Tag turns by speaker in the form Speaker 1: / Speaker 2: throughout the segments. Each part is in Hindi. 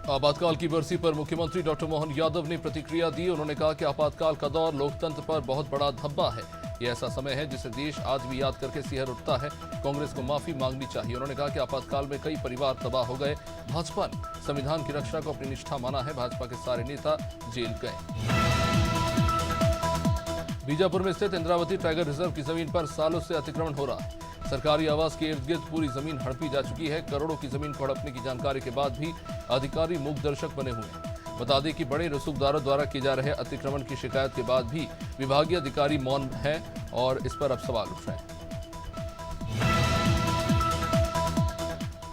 Speaker 1: आपातकाल की बरसी पर मुख्यमंत्री डॉक्टर मोहन यादव ने प्रतिक्रिया दी। उन्होंने कहा कि आपातकाल का दौर लोकतंत्र पर बहुत बड़ा धब्बा है। यह ऐसा समय है जिसे देश आज भी याद करके सिहर उठता है। कांग्रेस को माफी मांगनी चाहिए। उन्होंने कहा कि आपातकाल में कई परिवार तबाह हो गए। भाजपा ने संविधान की रक्षा को अपनी निष्ठा माना है। भाजपा के सारे नेता जेल गए। बीजापुर में स्थित इंद्रावती टाइगर रिजर्व की जमीन पर सालों से अतिक्रमण हो रहा है। सरकारी आवास के इर्द गिर्द पूरी जमीन हड़पी जा चुकी है। करोड़ों की जमीन को हड़पने की जानकारी के बाद भी अधिकारी मूक दर्शक बने हुए हैं। बता दें कि बड़े रसूखदारों द्वारा किए जा रहे अतिक्रमण की शिकायत के बाद भी विभागीय अधिकारी मौन है और इस पर अब सवाल उठ रहे हैं।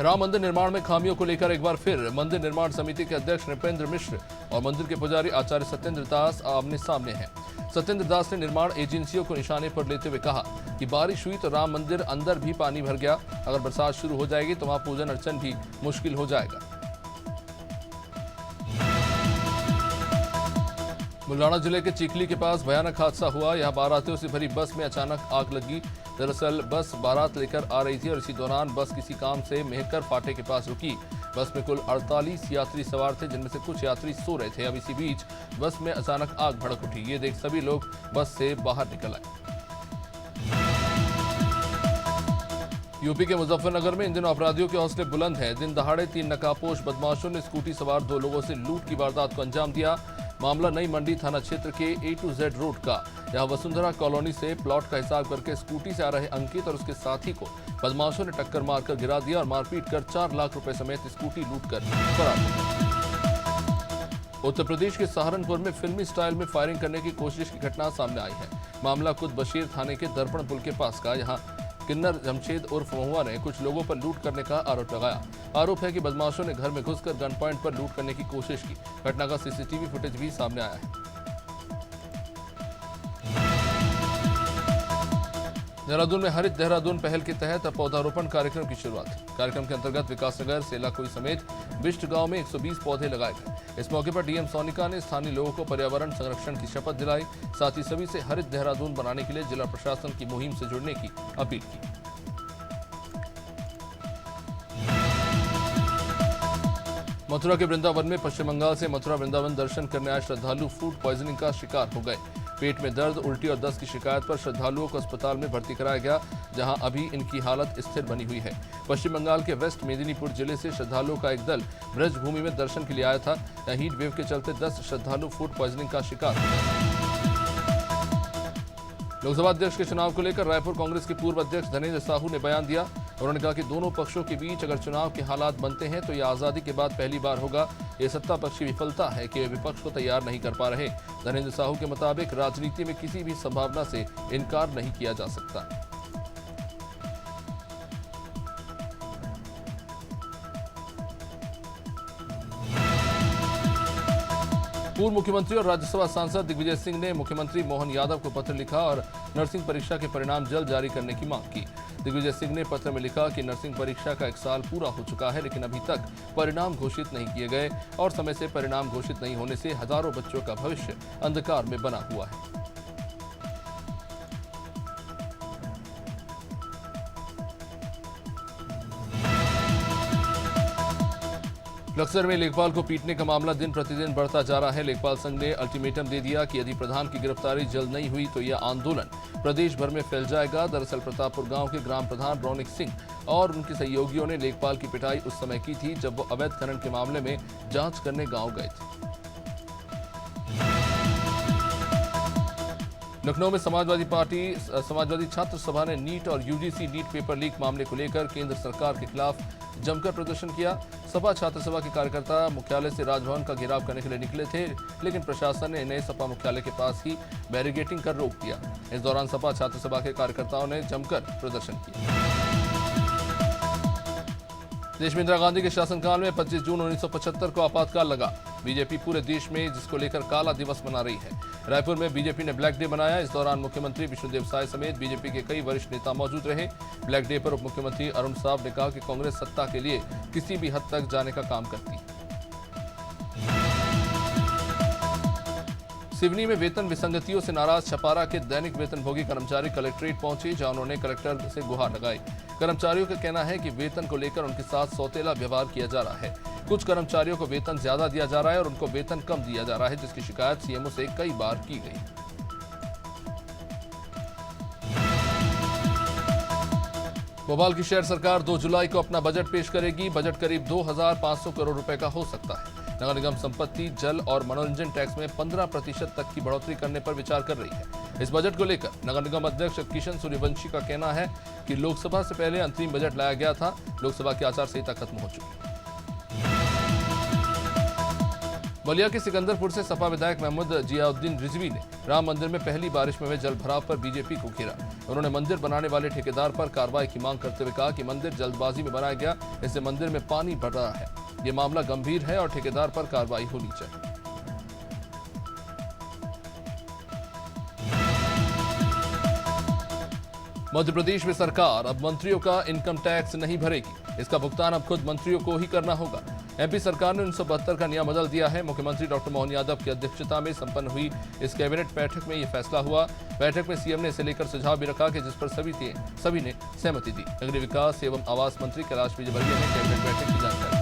Speaker 1: राम मंदिर निर्माण में खामियों को लेकर एक बार फिर मंदिर निर्माण समिति के अध्यक्ष नृपेंद्र मिश्र और मंदिर के पुजारी आचार्य सत्येंद्र दास आमने सामने हैं। सत्येंद्र दास ने निर्माण एजेंसियों को निशाने पर लेते हुए कहा कि बारिश हुई तो राम मंदिर अंदर भी पानी भर गया। अगर बरसात शुरू हो जाएगी तो वहां पूजन अर्चन भी मुश्किल हो जाएगा। बुलढाणा जिले के चिखली के पास भयानक हादसा हुआ। यहां बारातियों से भरी बस में अचानक आग लगी। दरअसल बस बारात लेकर आ रही थी और इसी दौरान बस किसी काम से मेहकर फाटे के पास रुकी। बस में कुल 48 यात्री सवार थे, जिनमें से कुछ यात्री सो रहे थे। अब इसी बीच बस में अचानक आग भड़क उठी। ये देख सभी लोग बस से बाहर निकल आए। यूपी के मुजफ्फरनगर में इन दिनों अपराधियों के हौसले बुलंद हैं। दिन दहाड़े 3 नकाबपोश बदमाशों ने स्कूटी सवार 2 लोगों से लूट की वारदात को अंजाम दिया। मामला नई मंडी थाना क्षेत्र के A to Z रोड का। यहां वसुंधरा कॉलोनी से प्लॉट का हिसाब करके स्कूटी से आ रहे अंकित और उसके साथी को बदमाशों ने टक्कर मारकर गिरा दिया और मारपीट कर 4 लाख रुपए समेत स्कूटी लूटकर फरार हो गए। उत्तर प्रदेश के सहारनपुर में फिल्मी स्टाइल में फायरिंग करने की कोशिश की घटना सामने आई है। मामला खुद बशीर थाने के दर्पण पुल के पास का। यहां किन्नर जमशेद उर्फ महुआ ने कुछ लोगों पर लूट करने का आरोप लगाया। आरोप है कि बदमाशों ने घर में घुसकर गन पॉइंट पर लूट करने की कोशिश की। घटना का सीसीटीवी फुटेज भी सामने आया है। देहरादून में हरित देहरादून पहल के तहत पौधारोपण कार्यक्रम की शुरुआत। कार्यक्रम के अंतर्गत विकासनगर, सेलाकोई समेत बिष्ट गांव में 120 पौधे लगाए गए। इस मौके पर डीएम सोनिका ने स्थानीय लोगों को पर्यावरण संरक्षण की शपथ दिलाई। साथ ही सभी से हरित देहरादून बनाने के लिए जिला प्रशासन की मुहिम से जुड़ने की अपील की। मथुरा के वृंदावन में पश्चिम बंगाल से मथुरा वृंदावन दर्शन करने आए श्रद्धालु फूड पॉइजनिंग का शिकार हो गए। पेट में दर्द, उल्टी और दस्त की शिकायत पर श्रद्धालुओं को अस्पताल में भर्ती कराया गया, जहां अभी इनकी हालत स्थिर बनी हुई है। पश्चिम बंगाल के वेस्ट मेदिनीपुर जिले से श्रद्धालुओं का एक दल ब्रज भूमि में दर्शन के लिए आया था। यहाँ हीट वेव के चलते 10 श्रद्धालु फूड पॉइजनिंग का शिकार हो गए। लोकसभा अध्यक्ष के चुनाव को लेकर रायपुर कांग्रेस के पूर्व अध्यक्ष धनेंद्र साहू ने बयान दिया। उन्होंने कहा कि दोनों पक्षों के बीच अगर चुनाव के हालात बनते हैं तो यह आजादी के बाद पहली बार होगा। यह सत्ता पक्ष की विफलता है कि वे विपक्ष को तैयार नहीं कर पा रहे। धनेंद्र साहू के मुताबिक राजनीति में किसी भी संभावना से इनकार नहीं किया जा सकता। पूर्व मुख्यमंत्री और राज्यसभा सांसद दिग्विजय सिंह ने मुख्यमंत्री मोहन यादव को पत्र लिखा और नर्सिंग परीक्षा के परिणाम जल्द जारी करने की मांग की। दिग्विजय सिंह ने पत्र में लिखा कि नर्सिंग परीक्षा का 1 साल पूरा हो चुका है, लेकिन अभी तक परिणाम घोषित नहीं किए गए और समय से परिणाम घोषित नहीं होने से हजारों बच्चों का भविष्य अंधकार में बना हुआ है। बक्सर में लेखपाल को पीटने का मामला दिन प्रतिदिन बढ़ता जा रहा है। लेखपाल संघ ने अल्टीमेटम दे दिया कि यदि प्रधान की गिरफ्तारी जल्द नहीं हुई तो यह आंदोलन प्रदेश भर में फैल जाएगा। दरअसल प्रतापपुर गांव के ग्राम प्रधान रौनिक सिंह और उनके सहयोगियों ने लेखपाल की पिटाई उस समय की थी जब वो अवैध खनन के मामले में जांच करने गांव गए थे। लखनऊ में समाजवादी छात्र सभा ने नीट और यूजीसी नीट पेपर लीक मामले को लेकर केंद्र सरकार के खिलाफ जमकर प्रदर्शन किया। सपा छात्र सभा के कार्यकर्ता मुख्यालय से राजभवन का घेराव करने के लिए निकले थे, लेकिन प्रशासन ने इन्हें सपा मुख्यालय के पास ही बैरिकेडिंग कर रोक दिया। इस दौरान सपा छात्र सभा के कार्यकर्ताओं ने जमकर प्रदर्शन किया। देश में इंदिरा गांधी के शासनकाल में 25 जून 1975 को आपातकाल लगा। बीजेपी पूरे देश में जिसको लेकर काला दिवस मना रही है। रायपुर में बीजेपी ने ब्लैक डे मनाया। इस दौरान मुख्यमंत्री विष्णुदेव साय समेत बीजेपी के कई वरिष्ठ नेता मौजूद रहे। ब्लैक डे पर उप मुख्यमंत्री अरुण साव ने कहा कि कांग्रेस सत्ता के लिए किसी भी हद तक जाने का काम करती है। सिवनी में वेतन विसंगतियों से नाराज छपारा के दैनिक वेतनभोगी कर्मचारी कलेक्ट्रेट पहुंचे, जहां उन्होंने कलेक्टर से गुहार लगाई। कर्मचारियों का कहना है कि वेतन को लेकर उनके साथ सौतेला व्यवहार किया जा रहा है। कुछ कर्मचारियों को वेतन ज्यादा दिया जा रहा है और उनको वेतन कम दिया जा रहा है, जिसकी शिकायत सीएमओ से कई बार की गई। भोपाल की शहर सरकार 2 जुलाई को अपना बजट पेश करेगी। बजट करीब 2500 करोड़ रुपए का हो सकता है। नगर निगम संपत्ति, जल और मनोरंजन टैक्स में 15% तक की बढ़ोतरी करने पर विचार कर रही है। इस बजट को लेकर नगर निगम अध्यक्ष किशन सूर्यवंशी का कहना है कि लोकसभा से पहले अंतरिम बजट लाया गया था। लोकसभा की आचार संहिता खत्म हो चुकी है। बलिया के सिकंदरपुर से सपा विधायक महमूद जियाउद्दीन रिजवी ने राम मंदिर में पहली बारिश में हुए जल भराव पर बीजेपी को घेरा। उन्होंने मंदिर बनाने वाले ठेकेदार पर कार्रवाई की मांग करते हुए कहा कि मंदिर जल्दबाजी में बनाया गया, इससे मंदिर में पानी भर रहा है। ये मामला गंभीर है और ठेकेदार पर कार्रवाई होनी चाहिए। मध्य प्रदेश में सरकार अब मंत्रियों का इनकम टैक्स नहीं भरेगी। इसका भुगतान अब खुद मंत्रियों को ही करना होगा। एमपी सरकार ने 1972 का नियम बदल दिया है। मुख्यमंत्री डॉक्टर मोहन यादव की अध्यक्षता में संपन्न हुई इस कैबिनेट बैठक में यह फैसला हुआ। बैठक में सीएम ने इसे लेकर सुझाव भी रखा कि जिस पर सभी ने सहमति दी। नगरीय विकास एवं आवास मंत्री कैलाश विजयवर्गीय ने कैबिनेट बैठक की जानकारी।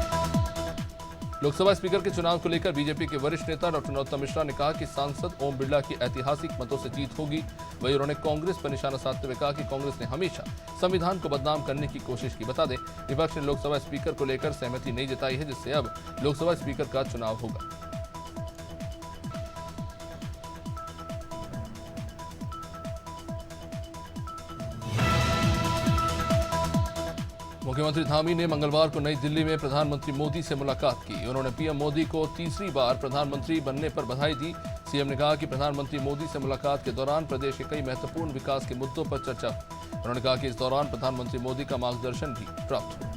Speaker 1: लोकसभा स्पीकर के चुनाव को लेकर बीजेपी के वरिष्ठ नेता डॉक्टर नरोत्तम मिश्रा ने कहा कि सांसद ओम बिरला की ऐतिहासिक मतों से जीत होगी। वहीं उन्होंने कांग्रेस पर निशाना साधते हुए कहा कि कांग्रेस ने हमेशा संविधान को बदनाम करने की कोशिश की। बता दें, विपक्ष ने लोकसभा स्पीकर को लेकर सहमति नहीं जताई है, जिससे अब लोकसभा स्पीकर का चुनाव होगा। मुख्यमंत्री धामी ने मंगलवार को नई दिल्ली में प्रधानमंत्री मोदी से मुलाकात की। उन्होंने पीएम मोदी को तीसरी बार प्रधानमंत्री बनने पर बधाई दी। सीएम ने कहा कि प्रधानमंत्री मोदी से मुलाकात के दौरान प्रदेश के कई महत्वपूर्ण विकास के मुद्दों पर चर्चा हुई। उन्होंने कहा कि इस दौरान प्रधानमंत्री मोदी का मार्गदर्शन भी प्राप्त हुआ।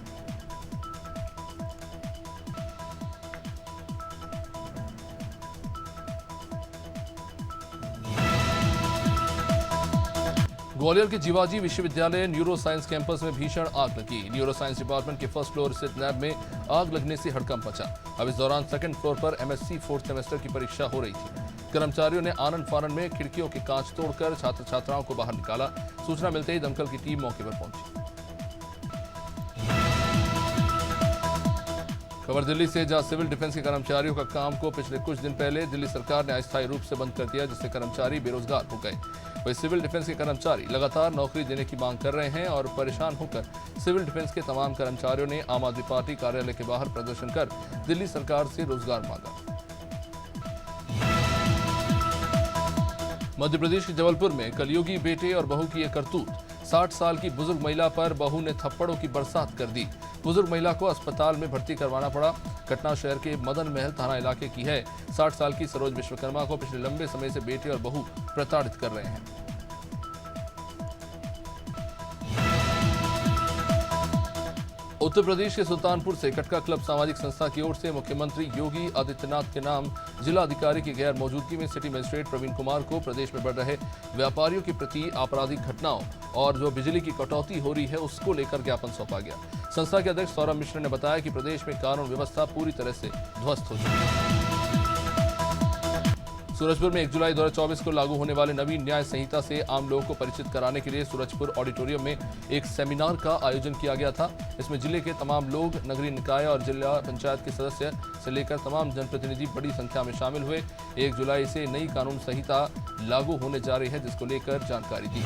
Speaker 1: ग्वालियर के जीवाजी विश्वविद्यालय न्यूरो साइंस कैंपस में भीषण आग लगी। न्यूरो साइंस डिपार्टमेंट के फर्स्ट फ्लोर स्थित लैब में आग लगने से हड़कंप मचा। अब इस दौरान सेकंड फ्लोर पर एमएससी 4th सेमेस्टर की परीक्षा हो रही थी। कर्मचारियों ने आनन फानन में खिड़कियों के कांच तोड़कर छात्र छात्राओं को बाहर निकाला। सूचना मिलते ही दमकल की टीम मौके पर पहुंची। खबर दिल्ली से, जहां सिविल डिफेंस के कर्मचारियों का काम को पिछले कुछ दिन पहले दिल्ली सरकार ने अस्थायी रूप से बंद कर दिया, जिससे कर्मचारी बेरोजगार हो गए। वही सिविल डिफेंस के कर्मचारी लगातार नौकरी देने की मांग कर रहे हैं और परेशान होकर सिविल डिफेंस के तमाम कर्मचारियों ने आम आदमी पार्टी कार्यालय के बाहर प्रदर्शन कर दिल्ली सरकार से रोजगार मांगा। मध्य प्रदेश के जबलपुर में कलयुगी बेटे और बहू की एक करतूत। 60 साल की बुजुर्ग महिला पर बहू ने थप्पड़ों की बरसात कर दी। बुजुर्ग महिला को अस्पताल में भर्ती करवाना पड़ा। घटना शहर के मदन महल थाना इलाके की है। 60 साल की सरोज विश्वकर्मा को पिछले लंबे समय से बेटे और बहू प्रताड़ित कर रहे हैं। उत्तर प्रदेश के सुल्तानपुर से कटका क्लब सामाजिक संस्था की ओर से मुख्यमंत्री योगी आदित्यनाथ के नाम जिला अधिकारी की गैर मौजूदगी में सिटी मजिस्ट्रेट प्रवीण कुमार को प्रदेश में बढ़ रहे व्यापारियों के प्रति आपराधिक घटनाओं और जो बिजली की कटौती हो रही है उसको लेकर ज्ञापन सौंपा गया। संस्था के अध्यक्ष सौरभ मिश्र ने बताया कि प्रदेश में कानून व्यवस्था पूरी तरह से ध्वस्त हो चुकी है। सूरजपुर में 1 जुलाई 2024 को लागू होने वाले नवीन न्याय संहिता से आम लोगों को परिचित कराने के लिए सूरजपुर ऑडिटोरियम में एक सेमिनार का आयोजन किया गया था। इसमें जिले के तमाम लोग, नगरीय निकाय और जिला पंचायत के सदस्य से लेकर तमाम जनप्रतिनिधि बड़ी संख्या में शामिल हुए। 1 जुलाई से नई कानून संहिता लागू होने जा रही है, जिसको लेकर जानकारी दी।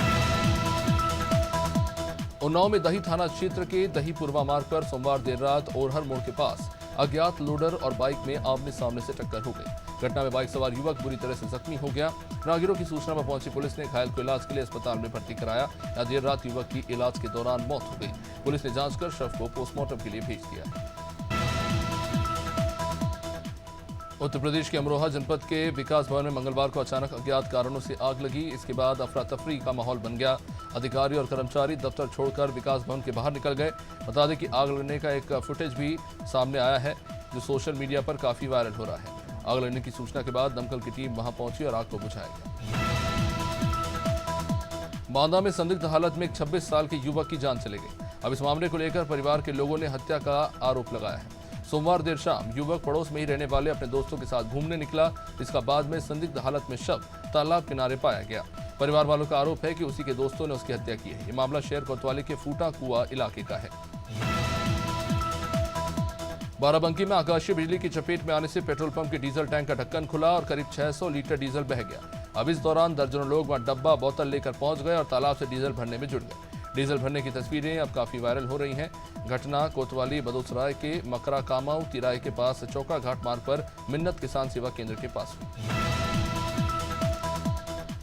Speaker 1: उन्नाव में दही थाना क्षेत्र के दहीपुरवा मार्ग पर सोमवार देर रात ओरहर मोड़ के पास अज्ञात लोडर और बाइक में आमने सामने से टक्कर हो गई। घटना में बाइक सवार युवक बुरी तरह से जख्मी हो गया। राहगीरों की सूचना पर पहुंची पुलिस ने घायल को इलाज के लिए अस्पताल में भर्ती कराया। देर रात युवक की इलाज के दौरान मौत हो गई। पुलिस ने जांच कर शव को पोस्टमार्टम के लिए भेज दिया। उत्तर प्रदेश के अमरोहा जनपद के विकास भवन में मंगलवार को अचानक अज्ञात कारणों से आग लगी। इसके बाद अफरा तफरी का माहौल बन गया। अधिकारी और कर्मचारी दफ्तर छोड़कर विकास भवन के बाहर निकल गए। बता दें कि आग लगने का एक फुटेज भी सामने आया है, जो सोशल मीडिया पर काफी वायरल हो रहा है। आग लगने की सूचना के बाद दमकल की टीम वहां पहुंची और आग को बुझाया गया। बांदा में संदिग्ध हालत में एक 26 साल के युवक की जान चली गई। अब इस मामले को लेकर परिवार के लोगों ने हत्या का आरोप लगाया है। सोमवार देर शाम युवक पड़ोस में ही रहने वाले अपने दोस्तों के साथ घूमने निकला, जिसका बाद में संदिग्ध हालत में शव तालाब किनारे पाया गया। परिवार वालों का आरोप है कि उसी के दोस्तों ने उसकी हत्या की है। ये मामला शहर कोतवाली के फूटा कुआ इलाके का है। बाराबंकी में आकाशीय बिजली की चपेट में आने से पेट्रोल पंप के डीजल टैंक का ढक्कन खुला और करीब 600 लीटर डीजल बह गया। अब इस दौरान दर्जनों लोग वहां डब्बा बोतल लेकर पहुंच गए और तालाब से डीजल भरने में जुट गए। डीजल भरने की तस्वीरें अब काफी वायरल हो रही हैं। घटना कोतवाली बदोसराय के मकरा कामाऊ तिराहे के पास चौका घाट मार्ग पर मिन्नत किसान सेवा केंद्र के पास हुई।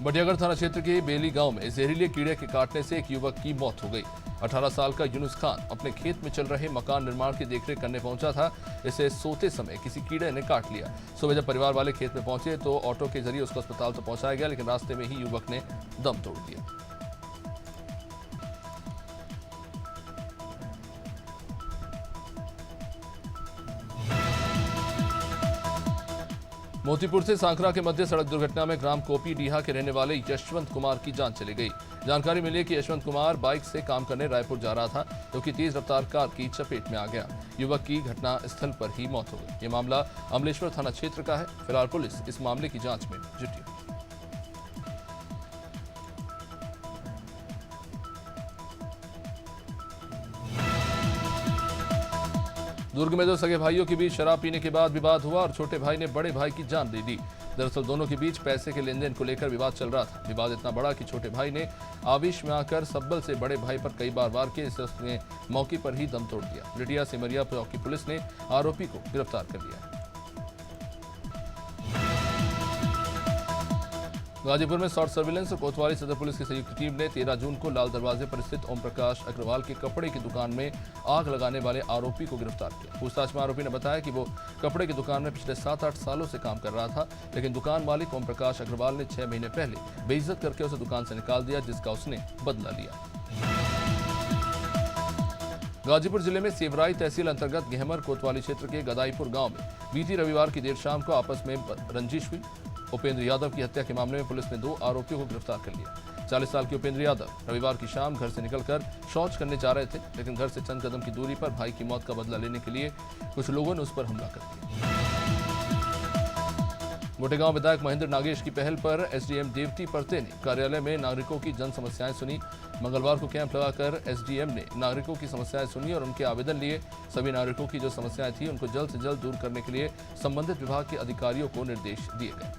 Speaker 1: बटियागढ़ थाना क्षेत्र के बेली गांव में जहरीले कीड़े के काटने से एक युवक की मौत हो गई। 18 साल का यूनुस खान अपने खेत में चल रहे मकान निर्माण की देखरेख करने पहुंचा था। इसे सोते समय किसी कीड़े ने काट लिया। सुबह जब परिवार वाले खेत में पहुंचे तो ऑटो के जरिए उसको अस्पताल तो पहुंचाया गया, लेकिन रास्ते में ही युवक ने दम तोड़ दिया। मोतीपुर से सांकरा के मध्य सड़क दुर्घटना में ग्राम कोपी डीहा के रहने वाले यशवंत कुमार की जान चली गई। जानकारी मिली कि यशवंत कुमार बाइक से काम करने रायपुर जा रहा था, क्योंकि तेज रफ्तार कार की चपेट में आ गया। युवक की घटना स्थल पर ही मौत हो गई। ये मामला अमलेश्वर थाना क्षेत्र का है। फिलहाल पुलिस इस मामले की जांच में जुटी है। दुर्ग में दो सगे भाइयों के बीच शराब पीने के बाद विवाद हुआ और छोटे भाई ने बड़े भाई की जान दे दी। दरअसल दोनों के बीच पैसे के लेन देन को लेकर विवाद चल रहा था। विवाद इतना बड़ा कि छोटे भाई ने आवेश में आकर सब्बल से बड़े भाई पर कई बार वार किए। उसने मौके पर ही दम तोड़ दिया। लिटिया सिमरिया चौकी पुलिस ने आरोपी को गिरफ्तार कर लिया। गाजीपुर में शॉर्ट सर्विलेंस और कोतवाली सदर पुलिस की संयुक्त टीम ने 13 जून को लाल दरवाजे पर स्थित ओम प्रकाश अग्रवाल के कपड़े की दुकान में आग लगाने वाले आरोपी को गिरफ्तार किया। पूछताछ में आरोपी ने बताया कि वो कपड़े की दुकान में पिछले 7-8 सालों से काम कर रहा था, लेकिन दुकान मालिक ओम प्रकाश अग्रवाल ने 6 महीने पहले बेइज्जत करके उसे दुकान से निकाल दिया, जिसका उसने बदला लिया। गाजीपुर जिले में सेवराई तहसील अंतर्गत गेहमर कोतवाली क्षेत्र के गदाईपुर गांव में बीती रविवार की देर शाम को आपस में रंजिश हुई। उपेंद्र यादव की हत्या के मामले में पुलिस ने 2 आरोपियों को गिरफ्तार कर लिया। 40 साल के उपेंद्र यादव रविवार की शाम घर से निकलकर शौच करने जा रहे थे, लेकिन घर से चंद कदम की दूरी पर भाई की मौत का बदला लेने के लिए कुछ लोगों ने उस पर हमला कर दिया। गोटेगांव विधायक महेंद्र नागेश की पहल पर एसडीएम देवती परते ने कार्यालय में नागरिकों की जन समस्याएं सुनी। मंगलवार को कैंप लगाकर एसडीएम ने नागरिकों की समस्याएं सुनी और उनके आवेदन लिए। सभी नागरिकों की जो समस्याएं थी उनको जल्द से जल्द दूर करने के लिए संबंधित विभाग के अधिकारियों को निर्देश दिए गए।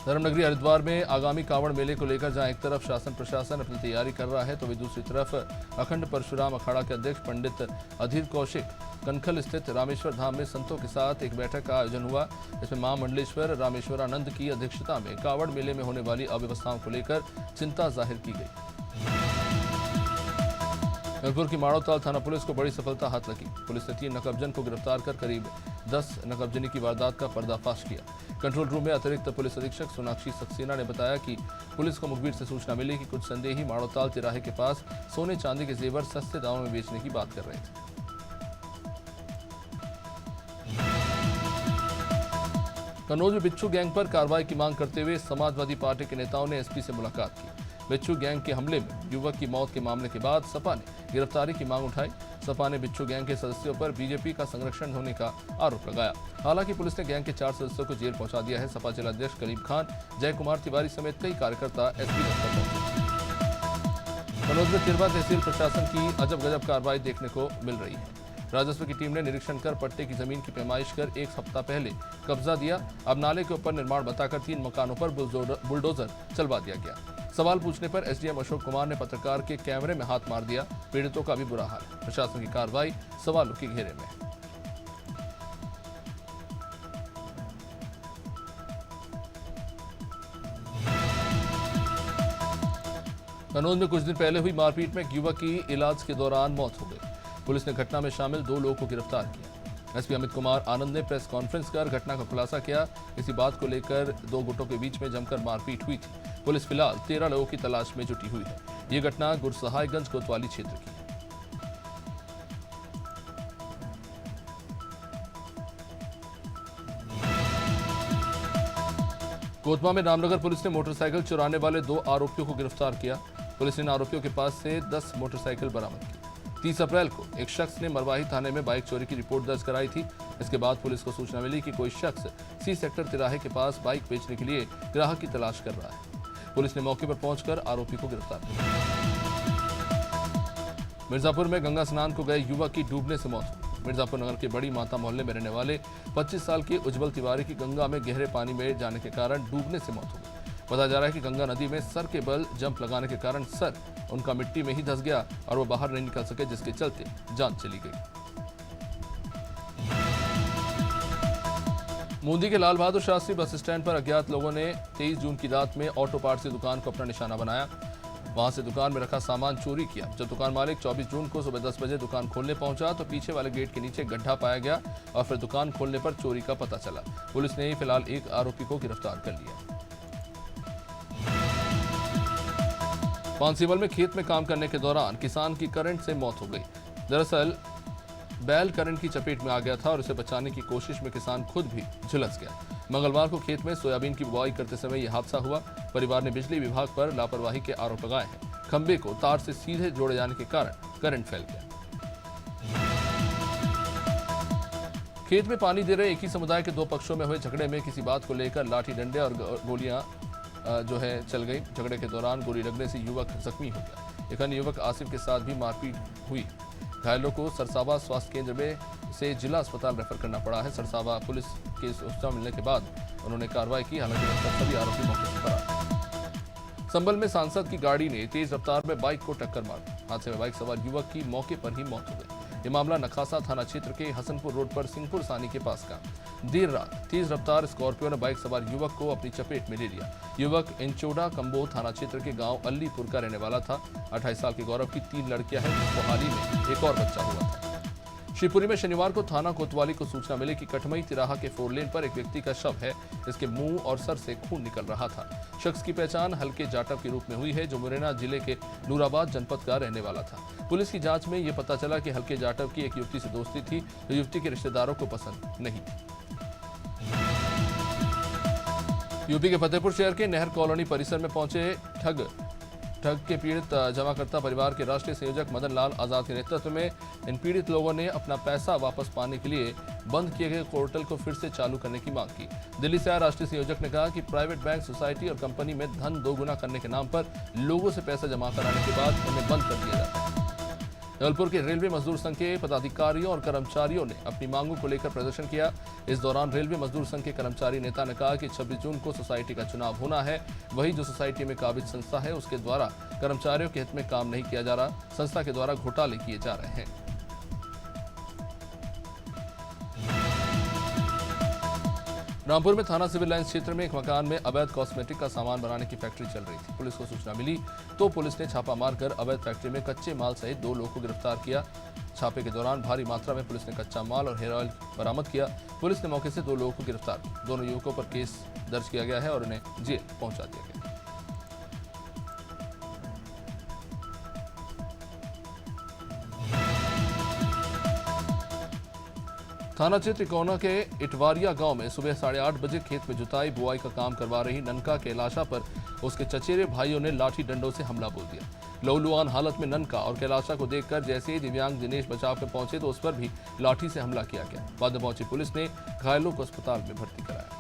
Speaker 1: धर्मनगरी हरिद्वार में आगामी कांवड़ मेले को लेकर जहां एक तरफ शासन प्रशासन अपनी तैयारी कर रहा है, तो वही दूसरी तरफ अखंड परशुराम अखाड़ा के अध्यक्ष पंडित अधीर कौशिक कनखल स्थित रामेश्वर धाम में संतों के साथ एक बैठक का आयोजन हुआ। इसमें मां मंडलेश्वर रामेश्वरानंद की अध्यक्षता में कांवड़ मेले में होने वाली अव्यवस्थाओं को लेकर चिंता जाहिर की गई। जबलपुर की माड़ोताल थाना पुलिस को बड़ी सफलता हाथ लगी। पुलिस ने 3 नकबजन को गिरफ्तार कर करीब 10 नकबजनी की वारदात का पर्दाफाश किया। कंट्रोल रूम में अतिरिक्त पुलिस अधीक्षक सोनाक्षी सक्सेना ने बताया कि पुलिस को मुखबिर से सूचना मिली कि कुछ संदेही माड़ोताल तिराहे के पास सोने चांदी के जेवर सस्ते दामों में बेचने की बात कर रहे थे। कन्नौज में बिच्छू गैंग पर कार्रवाई की मांग करते हुए समाजवादी पार्टी के नेताओं ने एसपी से मुलाकात की। बिच्छू गैंग के हमले में युवक की मौत के मामले के बाद सपा ने गिरफ्तारी की मांग उठाई। सपा ने बिच्छू गैंग के सदस्यों पर बीजेपी का संरक्षण होने का आरोप लगाया। हालांकि पुलिस ने गैंग के 4 सदस्यों को जेल पहुंचा दिया है। सपा जिलाध्यक्ष कलीम खान, जय कुमार तिवारी समेत कई कार्यकर्ता एसपी दफ्तर पहुंचे। कन्नौज में तिरवा तहसील प्रशासन की अजब गजब कार्रवाई देखने को मिल रही है। राजस्व की टीम ने निरीक्षण कर पट्टे की जमीन की पैमाइश कर 1 हफ्ता पहले कब्जा दिया। अब नाले के ऊपर निर्माण बताकर 3 मकानों पर बुलडोजर चलवा दिया गया। सवाल पूछने पर एसडीएम अशोक कुमार ने पत्रकार के कैमरे में हाथ मार दिया। पीड़ितों का भी बुरा हाल। प्रशासन की कार्रवाई सवालों के घेरे में है। कन्नौज में कुछ दिन पहले हुई मारपीट में एक युवक की इलाज के दौरान मौत हो गई। पुलिस ने घटना में शामिल 2 लोगों को गिरफ्तार किया। एसपी अमित कुमार आनंद ने प्रेस कॉन्फ्रेंस कर घटना का खुलासा किया। इसी बात को लेकर 2 गुटों के बीच में जमकर मारपीट हुई थी। पुलिस फिलहाल 13 लोगों की तलाश में जुटी हुई है। ये घटना गुरसहायगंज कोतवाली क्षेत्र की है। कोतवा में रामनगर पुलिस ने मोटरसाइकिल चुराने वाले 2 आरोपियों को गिरफ्तार किया। पुलिस ने इन आरोपियों के पास से 10 मोटरसाइकिल बरामद की। 30 अप्रैल को एक शख्स ने मरवाही थाने में बाइक चोरी की रिपोर्ट दर्ज कराई थी। इसके बाद पुलिस को सूचना मिली कि कोई शख्स सी सेक्टर तिराहे के पास बाइक बेचने के लिए ग्राहक की तलाश कर रहा है। पुलिस ने मौके पर पहुंचकर आरोपी को गिरफ्तार किया। मिर्जापुर में गंगा स्नान को गए युवक की डूबने से मौत हुई। मिर्जापुर नगर के बड़ी माता मोहल्ले में रहने वाले 25 साल के उज्जवल तिवारी की गंगा में गहरे पानी में जाने के कारण डूबने से मौत हो गई। बताया जा रहा है कि गंगा नदी में सर के बल जंप लगाने के कारण सर उनका मिट्टी में ही धंस गया और वो बाहर नहीं निकल सके, जिसके चलते जान चली गई। बूंदी के लाल बहादुर शास्त्री बस स्टैंड पर अज्ञात लोगों ने 23 जून की रात में ऑटो पार्ट्स की दुकान को अपना निशाना बनाया। वहां से दुकान में रखा सामान चोरी किया। जब दुकान मालिक 24 जून को सुबह 10 बजे दुकान खोलने पहुंचा तो पीछे वाले गेट के नीचे गड्ढा पाया गया और फिर दुकान खोलने पर चोरी का पता चला। पुलिस ने फिलहाल एक आरोपी को गिरफ्तार कर लिया। पानसीवल में खेत में काम करने के दौरान किसान की करंट से मौत हो गई। दरअसल बैल करंट की चपेट में आ गया था और उसे बचाने की कोशिश में किसान खुद भी झुलस गया। मंगलवार को खेत में सोयाबीन की बुआई करते समय यह हादसा हुआ। परिवार ने बिजली विभाग पर लापरवाही के आरोप लगाए हैं। खंबे को तार से सीधे जोड़े जाने के कारण करंट फैल गया। खेत में पानी दे रहे एक ही समुदाय के दो पक्षों में हुए झगड़े में किसी बात को लेकर लाठी डंडे और गोलियां चल गई। झगड़े के दौरान गोली लगने से युवक जख्मी हो गया। एक अन्य युवक आसिफ के साथ भी मारपीट हुई। घायलों को सरसावा स्वास्थ्य केंद्र में से जिला अस्पताल रेफर करना पड़ा है। सरसावा पुलिस के सूचना मिलने के बाद उन्होंने कार्रवाई की। हालांकि सभी आरोपी मौके से फरार। संभल में सांसद की गाड़ी ने तेज रफ्तार में बाइक को टक्कर मार दी। हादसे में बाइक सवार युवक की मौके पर ही मौत हो गई। ये मामला नखासा थाना क्षेत्र के हसनपुर रोड पर सिंहपुर सानी के पास का। देर रात तेज रफ्तार स्कॉर्पियो ने बाइक सवार युवक को अपनी चपेट में ले लिया। युवक इंचोड़ा कंबो थाना क्षेत्र के गांव अल्लीपुर का रहने वाला था। 28 साल के गौरव की 3 लड़कियां हैं, जिसको हाल ही में एक और बच्चा हुआ था। शिवपुरी में शनिवार को थाना कोतवाली को सूचना मिली कि कटमई तिराहा के 4 लेन पर एक व्यक्ति का शव है। इसके मुंह और सर से खून निकल रहा था। शख्स की पहचान हल्के जाटव के रूप में हुई है, जो मुरैना जिले के नूराबाद जनपद का रहने वाला था। पुलिस की जांच में यह पता चला कि हल्के जाटव की एक युवती से दोस्ती थी, जो युवती के रिश्तेदारों को पसंद नहीं थी। यूपी के फतेहपुर शहर के नहर कॉलोनी परिसर में पहुंचे ठग के पीड़ित जमाकर्ता परिवार के राष्ट्रीय संयोजक मदन लाल आजाद के नेतृत्व में इन पीड़ित लोगों ने अपना पैसा वापस पाने के लिए बंद किए गए पोर्टल को फिर से चालू करने की मांग की। दिल्ली से आए राष्ट्रीय संयोजक ने कहा कि प्राइवेट बैंक, सोसाइटी और कंपनी में धन दोगुना करने के नाम पर लोगों से पैसा जमा कराने के बाद उन्हें बंद कर दिया जाता है। जबलपुर के रेलवे मजदूर संघ के पदाधिकारियों और कर्मचारियों ने अपनी मांगों को लेकर प्रदर्शन किया। इस दौरान रेलवे मजदूर संघ के कर्मचारी नेता ने कहा कि 26 जून को सोसाइटी का चुनाव होना है। वही जो सोसाइटी में काबिज संस्था है, उसके द्वारा कर्मचारियों के हित में काम नहीं किया जा रहा। संस्था के द्वारा घोटाले किए जा रहे हैं। रामपुर में थाना सिविल लाइंस क्षेत्र में एक मकान में अवैध कॉस्मेटिक का सामान बनाने की फैक्ट्री चल रही थी। पुलिस को सूचना मिली तो पुलिस ने छापा मारकर अवैध फैक्ट्री में कच्चे माल सहित 2 लोगों को गिरफ्तार किया। छापे के दौरान भारी मात्रा में पुलिस ने कच्चा माल और हेयर ऑयल बरामद किया। पुलिस ने मौके से 2 लोगों को गिरफ्तार किया। दोनों युवकों पर केस दर्ज किया गया है और उन्हें जेल पहुंचा दिया गया। थाना क्षेत्र कोना के इटवारिया गांव में सुबह 8:30 बजे खेत में जुताई बुआई का काम करवा रही ननका कैलाशा पर उसके चचेरे भाइयों ने लाठी डंडों से हमला बोल दिया। लहूलुहान हालत में ननका और कैलाशा को देखकर जैसे ही दिव्यांग दिनेश बचाव में पहुंचे तो उस पर भी लाठी से हमला किया गया। बाद में पहुंची पुलिस ने घायलों को अस्पताल में भर्ती कराया।